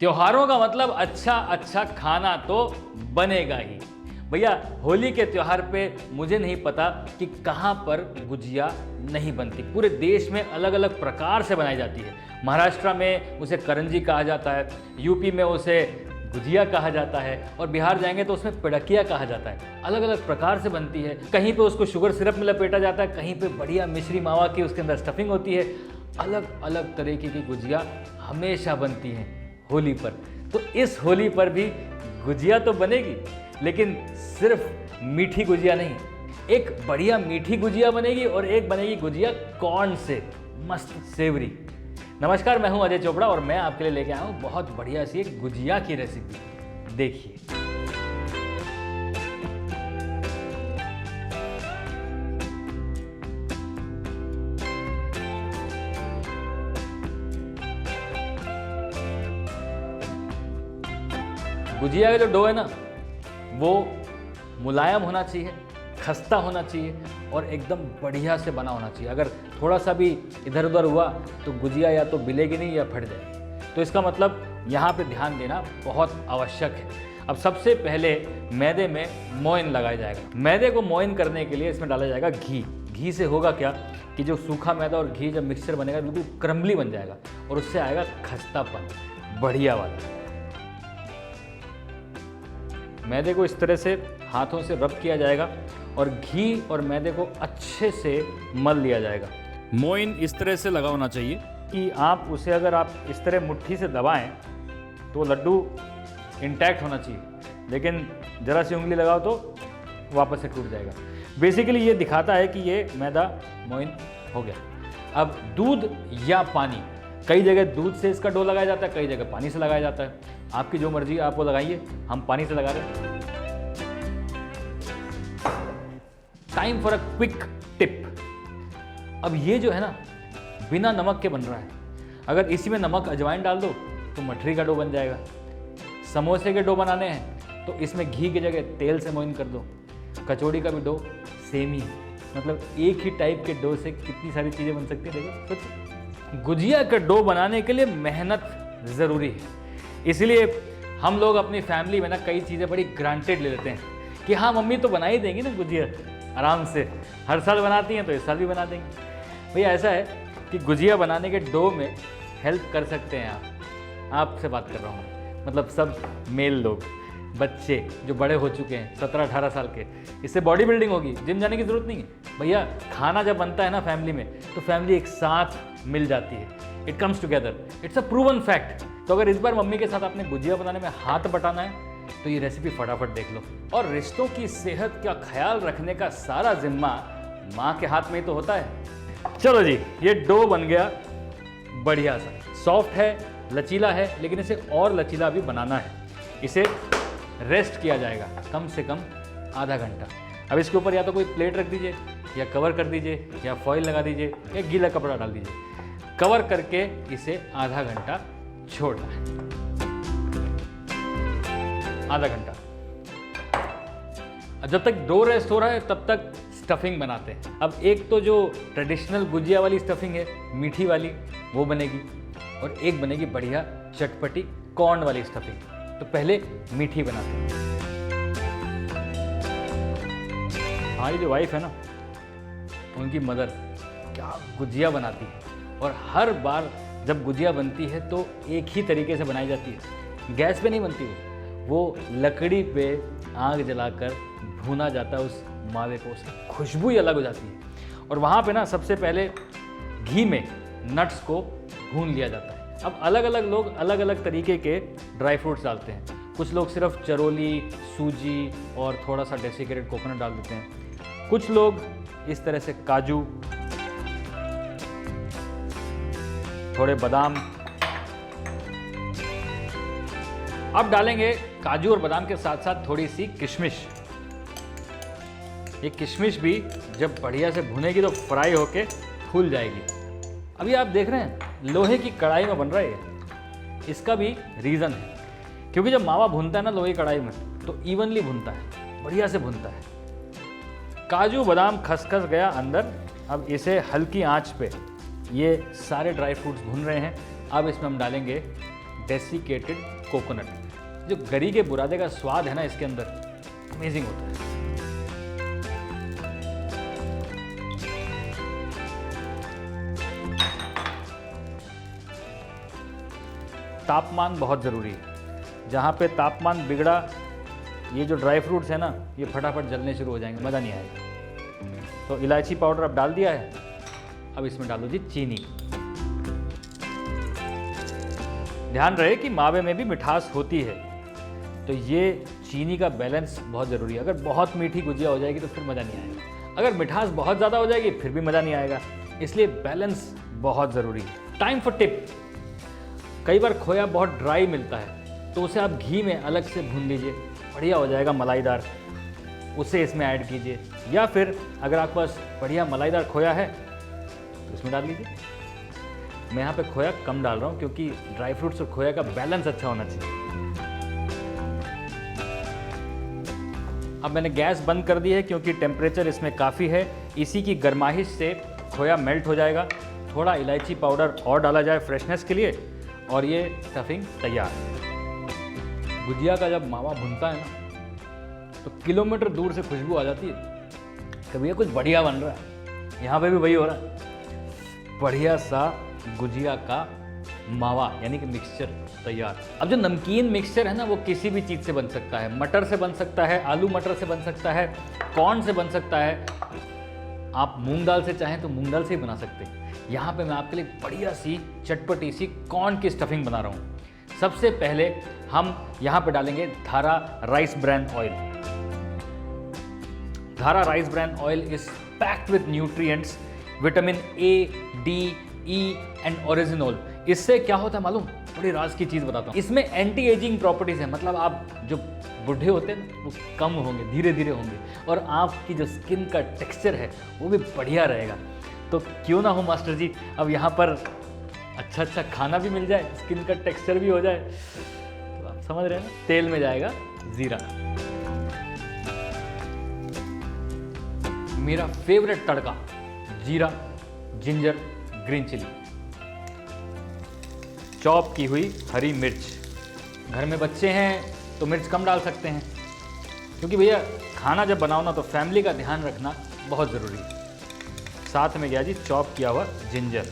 त्योहारों का मतलब अच्छा अच्छा खाना तो बनेगा ही। भैया होली के त्योहार पे मुझे नहीं पता कि कहाँ पर गुजिया नहीं बनती। पूरे देश में अलग अलग प्रकार से बनाई जाती है। महाराष्ट्र में उसे करंजी कहा जाता है, यूपी में उसे गुजिया कहा जाता है और बिहार जाएंगे तो उसमें पिड़किया कहा जाता है। अलग अलग प्रकार से बनती है। कहीं पे उसको शुगर सिरप में लपेटा जाता है, कहीं पे बढ़िया मिश्री मावा की उसके अंदर स्टफिंग होती है। अलग अलग तरीके की गुजिया हमेशा बनती हैं होली पर। तो इस होली पर भी गुजिया तो बनेगी, लेकिन सिर्फ मीठी गुजिया नहीं, एक बढ़िया मीठी गुजिया बनेगी और एक बनेगी गुजिया कॉर्न से, मस्त सेवरी। नमस्कार, मैं हूं अजय चोपड़ा और मैं आपके लिए लेके आया हूं बहुत बढ़िया सी एक गुजिया की रेसिपी। देखिए, गुजिया का जो डो है ना, वो मुलायम होना चाहिए, खस्ता होना चाहिए और एकदम बढ़िया से बना होना चाहिए। अगर थोड़ा सा भी इधर उधर हुआ तो गुजिया या तो बिलेगी नहीं या फट जाएगी। तो इसका मतलब यहाँ पे ध्यान देना बहुत आवश्यक है। अब सबसे पहले मैदे में मोइन लगाया जाएगा। मैदे को मोइन करने के लिए इसमें डाला जाएगा घी। घी से होगा क्या कि जो सूखा मैदा और घी जब मिक्सचर बनेगा बिल्कुल क्रम्बली बन जाएगा और उससे आएगा खस्तापन बढ़िया वाला। मैदे को इस तरह से हाथों से रब किया जाएगा और घी और मैदे को अच्छे से मल लिया जाएगा। मोइन इस तरह से लगा होना चाहिए कि आप उसे अगर आप इस तरह मुट्ठी से दबाएं तो लड्डू इंटैक्ट होना चाहिए, लेकिन ज़रा सी उंगली लगाओ तो वापस से टूट जाएगा। बेसिकली ये दिखाता है कि ये मैदा मोइन हो गया। अब दूध या पानी, कई जगह दूध से इसका डो लगाया जाता है, कई जगह पानी से लगाया जाता है। आपकी जो मर्जी आप वो लगाइए, हम पानी से लगा रहे हैं। Time for a quick tip. अब ये जो है ना, बिना नमक के बन रहा है। अगर इसी में नमक अजवाइन डाल दो तो मठरी का डो बन जाएगा। समोसे के डो बनाने हैं तो इसमें घी की जगह तेल से मोइन कर दो। कचौड़ी का भी डो सेम ही है। मतलब एक ही टाइप के डो से कितनी सारी चीज़ें बन सकती है। देखो, तो गुजिया का डो बनाने के लिए मेहनत ज़रूरी है। इसलिए हम लोग अपनी फैमिली में ना कई चीज़ें बड़ी ग्रांटेड ले लेते हैं कि हाँ मम्मी तो बना ही देंगी ना गुजिया, आराम से हर साल बनाती हैं तो इस साल भी बना देंगी। भैया ऐसा है कि गुजिया बनाने के डो में हेल्प कर सकते हैं आप। आपसे बात कर रहा हूँ, मतलब सब मेल लोग, बच्चे जो बड़े हो चुके हैं 17-18 साल के। इससे बॉडी बिल्डिंग होगी, जिम जाने की ज़रूरत नहीं है। भैया खाना जब बनता है ना फैमिली में, तो फैमिली एक साथ मिल जाती है। It comes together, it's a proven fact. तो अगर इस बार मम्मी के साथ आपने गुजिया बनाने में हाथ बटाना है तो ये रेसिपी फटाफट देख लो। और रिश्तों की सेहत का ख्याल रखने का सारा जिम्मा माँ के हाथ में ही तो होता है। चलो जी, ये डो बन गया बढ़िया सा, सॉफ्ट है, लचीला है, लेकिन इसे और लचीला भी बनाना है। इसे रेस्ट किया जाएगा कम से कम आधा घंटा। अब इसके ऊपर या तो कोई प्लेट रख दीजिए, या कवर कर दीजिए, या फॉइल लगा दीजिए, या गीला कपड़ा डाल दीजिए। कवर करके इसे आधा घंटा छोड़ना है। आधा घंटा। जब तक डो रेस्ट हो रहा है तब तक स्टफिंग बनाते हैं। अब एक तो जो ट्रेडिशनल गुजिया वाली स्टफिंग है, मीठी वाली, वो बनेगी और एक बनेगी बढ़िया चटपटी कॉर्न वाली स्टफिंग। तो पहले मीठी बनाते हैं। हमारी जो वाइफ है ना, उनकी मदर क्या गुजिया बनाती है, और हर बार जब गुजिया बनती है तो एक ही तरीके से बनाई जाती है। गैस पे नहीं बनती वो लकड़ी पे आग जलाकर भूना जाता है उस मावे को, उसकी खुशबू ही अलग हो जाती है। और वहाँ पे ना सबसे पहले घी में नट्स को भून लिया जाता है। अब अलग अलग लोग अलग अलग तरीके के ड्राई फ्रूट्स डालते हैं। कुछ लोग सिर्फ चरोली, सूजी और थोड़ा सा डेसिकेटेड कोकोनट डाल देते हैं। कुछ लोग इस तरह से काजू, थोड़े बादाम। अब डालेंगे काजू और बादाम के साथ साथ थोड़ी सी किशमिश। ये किशमिश भी जब बढ़िया से भुनेगी तो फ्राई होके फूल जाएगी। अभी आप देख रहे हैं लोहे की कढ़ाई में बन रहा है। इसका भी रीज़न है, क्योंकि जब मावा भुनता है ना लोहे की कढ़ाई में तो इवनली भुनता है, बढ़िया से भुनता है। काजू बादाम खसखस गया अंदर। अब इसे हल्की आंच पे ये सारे ड्राई फ्रूट्स भून रहे हैं। अब इसमें हम डालेंगे डेसिकेटेड कोकोनट। जो गरी के बुरादे का स्वाद है ना इसके अंदर, अमेजिंग होता है। तापमान बहुत ज़रूरी है। जहाँ पे तापमान बिगड़ा, ये जो ड्राई फ्रूट्स है ना, ये फटाफट जलने शुरू हो जाएंगे, मज़ा नहीं आएगा। तो इलायची पाउडर अब डाल दिया है। अब इसमें डालो जी चीनी। ध्यान रहे कि मावे में भी मिठास होती है, तो ये चीनी का बैलेंस बहुत ज़रूरी है। अगर बहुत मीठी गुजिया हो जाएगी तो फिर मज़ा नहीं आएगा, अगर मिठास बहुत ज़्यादा हो जाएगी फिर भी मज़ा नहीं आएगा। इसलिए बैलेंस बहुत ज़रूरी है। Time for tip. कई बार खोया बहुत ड्राई मिलता है, तो उसे आप घी में अलग से भून लीजिए, बढ़िया हो जाएगा मलाईदार, उसे इसमें ऐड कीजिए। या फिर अगर आपके पास बढ़िया मलाईदार खोया है तो इसमें डाल लीजिए। मैं यहाँ पे खोया कम डाल रहा हूँ क्योंकि ड्राई फ्रूट्स और खोया का बैलेंस अच्छा होना चाहिए। अब मैंने गैस बंद कर दी है क्योंकि टेम्परेचर इसमें काफ़ी है। इसी की गर्माहिश से खोया मेल्ट हो जाएगा। थोड़ा इलायची पाउडर और डाला जाए फ्रेशनेस के लिए, और ये स्टफिंग तैयार। गुजिया का जब मावा भुनता है ना, तो किलोमीटर दूर से खुशबू आ जाती है कभी ये कुछ बढ़िया बन रहा है। यहाँ पे भी वही हो रहा है, बढ़िया सा गुजिया का मावा यानी कि मिक्सचर तैयार। अब जो नमकीन मिक्सचर है ना, वो किसी भी चीज़ से बन सकता है। मटर से बन सकता है, आलू मटर से बन सकता है, कॉर्न से बन सकता है। आप मूंग दाल से चाहें तो मूंग दाल से ही बना सकते हैं। यहाँ पे मैं आपके लिए बढ़िया सी चटपटी सी कॉर्न की स्टफिंग बना रहा हूँ। सबसे पहले हम यहाँ पे डालेंगे Dhara rice bran oil. Dhara rice bran oil is packed with nutrients, vitamin A, D, E and oryzanol. इससे क्या होता है मालूम? बड़ी राज की चीज़ बताता हूँ। इसमें एंटी एजिंग प्रॉपर्टीज़ है, मतलब आप जो बूढ़े होते हैं ना वो कम होंगे, धीरे धीरे होंगे, और आपकी जो स्किन का टेक्सचर है वो भी बढ़िया रहेगा। तो क्यों ना हो मास्टर जी, अब यहाँ पर अच्छा अच्छा खाना भी मिल जाए, स्किन का टेक्सचर भी हो जाए। तो आप समझ रहे हैं ना। तेल में जाएगा ज़ीरा, मेरा फेवरेट तड़का, जीरा, जिंजर, ग्रीन चिली, चॉप की हुई हरी मिर्च। घर में बच्चे हैं तो मिर्च कम डाल सकते हैं, क्योंकि भैया खाना जब बनाओ ना तो फैमिली का ध्यान रखना बहुत ज़रूरी है। साथ में गया जी चॉप किया हुआ जिंजर।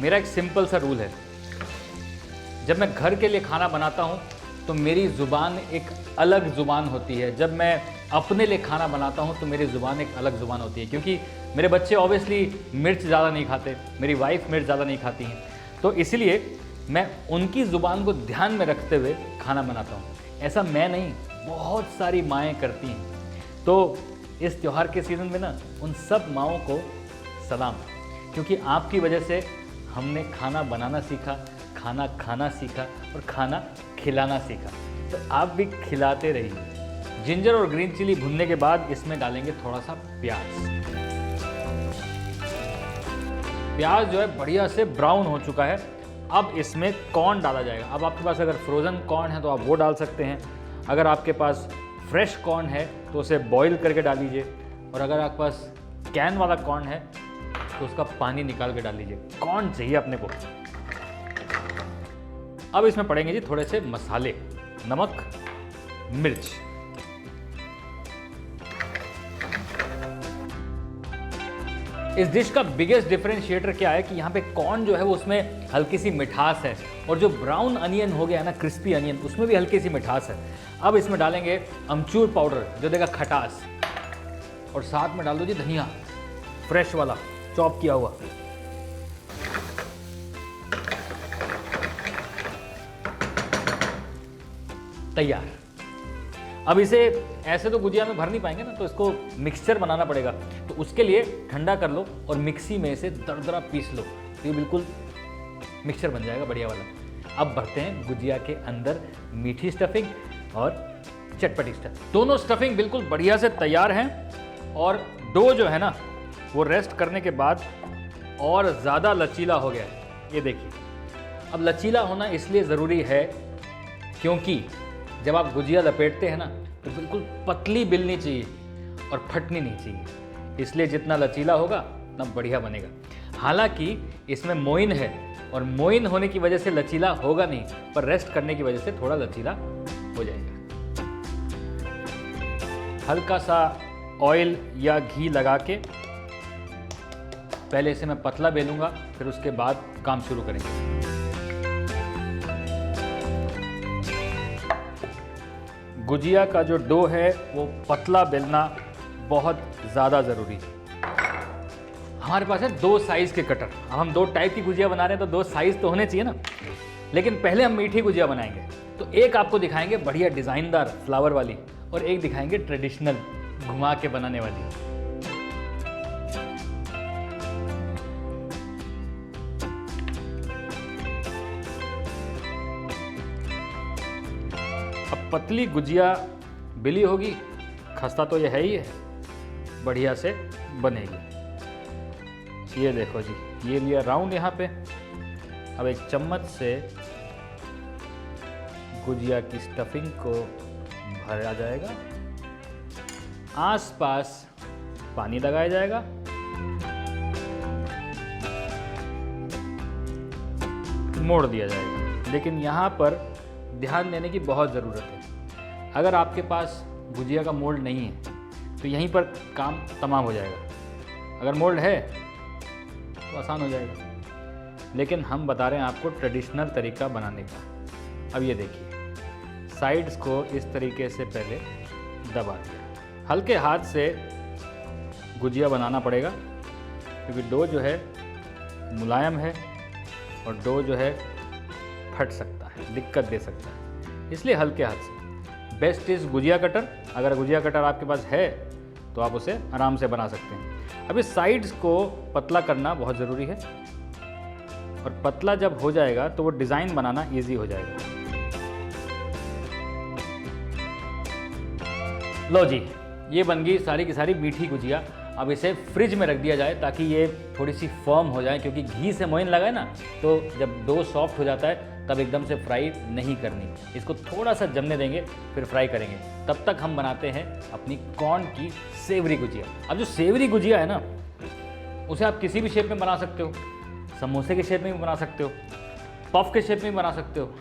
मेरा एक सिंपल सा रूल है, जब मैं घर के लिए खाना बनाता हूँ तो मेरी ज़ुबान एक अलग ज़ुबान होती है। जब मैं अपने लिए खाना बनाता हूँ तो मेरी ज़ुबान एक अलग ज़ुबान होती है, क्योंकि मेरे बच्चे ऑब्वियसली मिर्च ज़्यादा नहीं खाते, मेरी वाइफ मिर्च ज़्यादा नहीं खाती हैं, तो इसलिए मैं उनकी ज़ुबान को ध्यान में रखते हुए खाना बनाता हूँ। ऐसा मैं नहीं, बहुत सारी माएँ करती हैं। तो इस त्यौहार के सीज़न में ना उन सब माँओं को सलाम, क्योंकि आपकी वजह से हमने खाना बनाना सीखा, खाना खाना सीखा और खाना खिलाना सीखा। तो आप भी खिलाते रहिए। जिंजर और ग्रीन चिली भुनने के बाद इसमें डालेंगे थोड़ा सा प्याज। प्याज जो है बढ़िया से ब्राउन हो चुका है। अब इसमें कॉर्न डाला जाएगा। अब आपके पास अगर फ्रोज़न कॉर्न है तो आप वो डाल सकते हैं, अगर आपके पास फ्रेश कॉर्न है तो उसे बॉईल करके डाल लीजिए, और अगर आपके पास कैन वाला कॉर्न है तो उसका पानी निकाल के डाल लीजिए। कॉर्न चाहिए अपने को। अब इसमें पड़ेंगे जी थोड़े से मसाले, नमक, मिर्च। इस डिश का बिगेस्ट डिफरेंशिएटर क्या है कि यहाँ पे कॉर्न जो है वो उसमें हल्की सी मिठास है, और जो ब्राउन अनियन हो गया है ना, क्रिस्पी अनियन, उसमें भी हल्की सी मिठास है। अब इसमें डालेंगे अमचूर पाउडर जो देगा खटास, और साथ में डाल दो जी धनिया फ्रेश वाला चॉप किया हुआ। तैयार। अब इसे ऐसे तो गुजिया में भर नहीं पाएंगे ना, तो इसको मिक्सचर बनाना पड़ेगा। तो उसके लिए ठंडा कर लो और मिक्सी में इसे दरदरा पीस लो, तो ये बिल्कुल मिक्सचर बन जाएगा बढ़िया वाला। अब भरते हैं गुजिया के अंदर मीठी स्टफिंग और चटपटी स्टफिंग। दोनों स्टफिंग बिल्कुल बढ़िया से तैयार हैं, और डो जो है ना वो रेस्ट करने के बाद और ज़्यादा लचीला हो गया है। ये देखिए, अब लचीला होना इसलिए ज़रूरी है क्योंकि जब आप गुजिया लपेटते हैं ना तो बिल्कुल पतली बेलनी चाहिए और फटनी नहीं चाहिए। इसलिए जितना लचीला होगा उतना बढ़िया बनेगा। हालांकि इसमें मोइन है, और मोइन होने की वजह से लचीला होगा नहीं, पर रेस्ट करने की वजह से थोड़ा लचीला हो जाएगा। हल्का सा ऑयल या घी लगा के पहले इसे मैं पतला बेलूंगा, फिर उसके बाद काम शुरू करेंगे। गुजिया का जो डो है वो पतला बेलना बहुत ज़्यादा ज़रूरी है। हमारे पास है 2 साइज़ के कटर। अब हम 2 टाइप की गुजिया बना रहे हैं तो 2 साइज़ तो होने चाहिए ना। लेकिन पहले हम मीठी गुजिया बनाएंगे, तो एक आपको दिखाएंगे बढ़िया डिज़ाइनदार फ्लावर वाली, और एक दिखाएंगे ट्रेडिशनल घुमा के बनाने वाली। अब पतली गुजिया बिली होगी, खस्ता तो ये है ही है, बढ़िया से बनेगी। ये देखो जी, ये लिया राउंड यहाँ पे। अब एक चम्मच से गुजिया की स्टफिंग को भरा जाएगा, आसपास पानी लगाया जाएगा, मोड़ दिया जाएगा। लेकिन यहाँ पर ध्यान देने की बहुत ज़रूरत है। अगर आपके पास गुजिया का मोल्ड नहीं है तो यहीं पर काम तमाम हो जाएगा। अगर मोल्ड है तो आसान हो जाएगा। लेकिन हम बता रहे हैं आपको ट्रेडिशनल तरीका बनाने का। अब ये देखिए, साइड्स को इस तरीके से पहले दबा दिया। हल्के हाथ से गुजिया बनाना पड़ेगा क्योंकि डो जो है मुलायम है और डो जो है फट सकता है, दिक्कत दे सकता है, इसलिए हल्के हाथ से। Best is gujiya cutter. अगर गुजिया कटर आपके पास है तो आप उसे आराम से बना सकते हैं। अब इस साइड्स को पतला करना बहुत ज़रूरी है, और पतला जब हो जाएगा तो वो डिज़ाइन बनाना इजी हो जाएगा। लो जी, ये बन गई सारी की सारी मीठी गुजिया। अब इसे फ्रिज में रख दिया जाए ताकि ये थोड़ी सी फर्म हो जाए, क्योंकि घी से मोइन लगा है ना, तो जब डो सॉफ्ट हो जाता है तब एकदम से फ्राई नहीं करनी, इसको थोड़ा सा जमने देंगे फिर फ्राई करेंगे। तब तक हम बनाते हैं अपनी कॉर्न की सेवरी गुजिया। अब जो सेवरी गुजिया है ना, उसे आप किसी भी शेप में बना सकते हो, समोसे के शेप में भी बना सकते हो, पफ के शेप में भी बना सकते हो।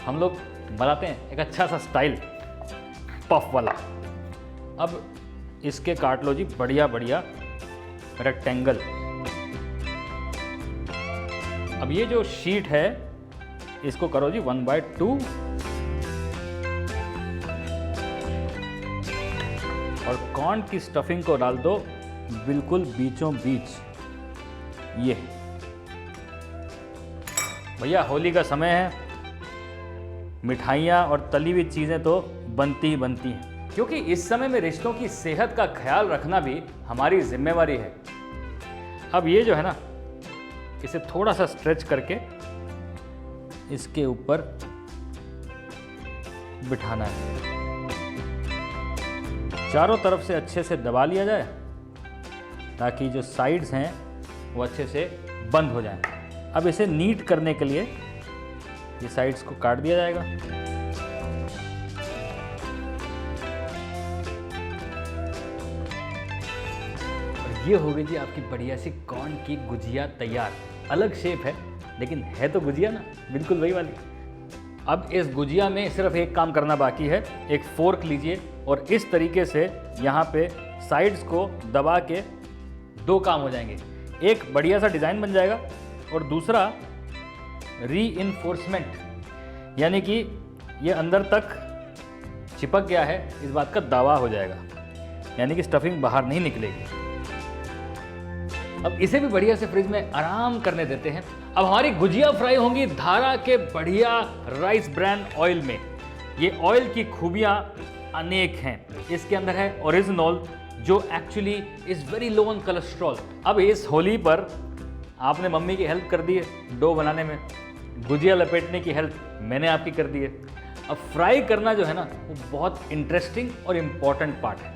हम लोग बनाते हैं एक अच्छा सा स्टाइल पफ वाला। अब इसके काट लो जी बढ़िया बढ़िया रेक्टेंगल। अब ये जो शीट है इसको करो जी 1/2 और कॉर्न की स्टफिंग को डाल दो बिल्कुल बीचों बीच। ये भैया होली का समय है, मिठाइयाँ और तली हुई चीज़ें तो बनती ही बनती हैं, क्योंकि इस समय में रिश्तों की सेहत का ख्याल रखना भी हमारी जिम्मेवारी है। अब ये जो है ना, इसे थोड़ा सा स्ट्रेच करके इसके ऊपर बिठाना है, चारों तरफ से अच्छे से दबा लिया जाए ताकि जो साइड्स हैं वो अच्छे से बंद हो जाएं। अब इसे नीट करने के लिए ये साइड्स को काट दिया जाएगा। और ये हो गई जी आपकी बढ़िया सी कॉर्न की गुजिया तैयार। अलग शेप है लेकिन है तो गुजिया ना, बिल्कुल वही वाली। अब इस गुजिया में सिर्फ एक काम करना बाकी है। एक फोर्क लीजिए और इस तरीके से यहाँ पे साइड्स को दबा के दो काम हो जाएंगे। एक बढ़िया सा डिज़ाइन बन जाएगा और दूसरा रीइंफोर्समेंट, यानी कि ये अंदर तक चिपक गया है इस बात का दावा हो जाएगा, यानी कि स्टफिंग बाहर नहीं निकलेगी। अब इसे भी बढ़िया से फ्रिज में आराम करने देते हैं। अब हमारी गुजिया फ्राई होंगी धारा के बढ़िया राइस ब्रान ऑयल में। ये ऑयल की खूबियाँ अनेक हैं। इसके अंदर है ओरिजिनॉल, जो actually is very low on cholesterol. अब इस होली पर आपने मम्मी की हेल्प कर दी है डो बनाने में, गुजिया लपेटने की हेल्प मैंने आपकी कर दी है। अब फ्राई करना जो है ना, वो बहुत इंटरेस्टिंग और इम्पॉर्टेंट पार्ट है।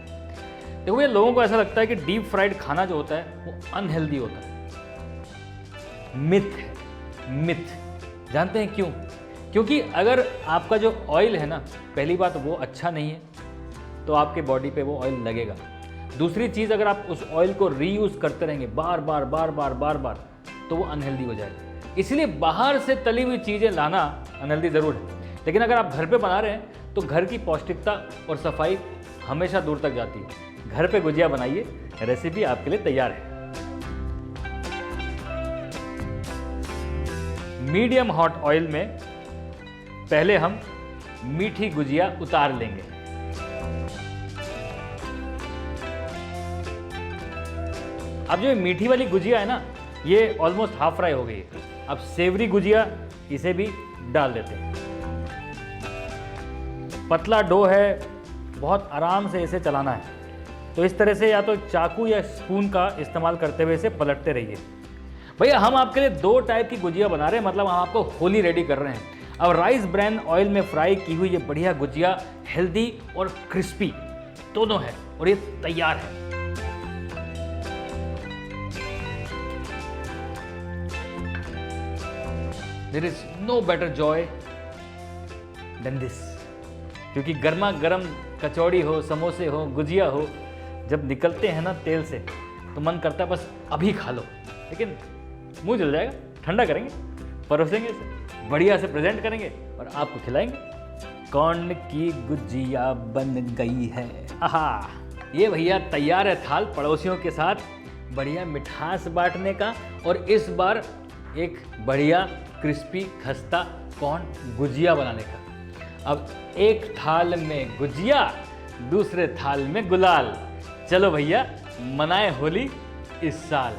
देखो ये लोगों को ऐसा लगता है कि डीप फ्राइड खाना जो होता है वो अनहेल्दी होता है। मिथ है, मिथ। जानते हैं क्यों? क्योंकि अगर आपका जो ऑयल है ना, पहली बात वो अच्छा नहीं है तो आपके बॉडी पे वो ऑयल लगेगा। दूसरी चीज़, अगर आप उस ऑयल को रीयूज़ करते रहेंगे बार बार बार बार बार बार, तो वो अनहेल्दी हो जाएगा। इसलिए बाहर से तली हुई चीज़ें लाना अनहेल्दी ज़रूर है, लेकिन अगर आप घर पे बना रहे हैं तो घर की पौष्टिकता और सफाई हमेशा दूर तक जाती है। घर पे गुजिया बनाइए, रेसिपी आपके लिए तैयार है। मीडियम हॉट ऑयल में पहले हम मीठी गुजिया उतार लेंगे। अब जो मीठी वाली गुजिया है ना, ये ऑलमोस्ट हाफ फ्राई हो गई है। अब सेवरी गुजिया इसे भी डाल देते हैं। पतला डो है, बहुत आराम से इसे चलाना है, तो इस तरह से या तो चाकू या स्पून का इस्तेमाल करते हुए इसे पलटते रहिए। भैया हम आपके लिए 2 टाइप की गुजिया बना रहे हैं, मतलब हम आपको होली रेडी कर रहे हैं। अब राइस ब्रान ऑयल में फ्राई की हुई ये बढ़िया गुजिया हेल्दी और क्रिस्पी दोनों है और ये तैयार है। There is no better joy than this, क्योंकि गर्मा गर्म कचौड़ी हो, समोसे हो, गुजिया हो, जब निकलते हैं ना तेल से तो मन करता है बस अभी खा लो, लेकिन मुंह जल जाएगा। ठंडा करेंगे, परोसेंगे इसे, बढ़िया से प्रेजेंट करेंगे और आपको खिलाएंगे। कौन की गुजिया बन गई है, आहा। ये भैया तैयार है थाल पड़ोसियों के साथ बढ़िया मिठास बांटने का, और इस बार एक बढ़िया क्रिस्पी खस्ता कौन गुजिया बनाने का। अब एक थाल में गुजिया, दूसरे थाल में गुलाल। चलो भैया मनाए होली इस साल।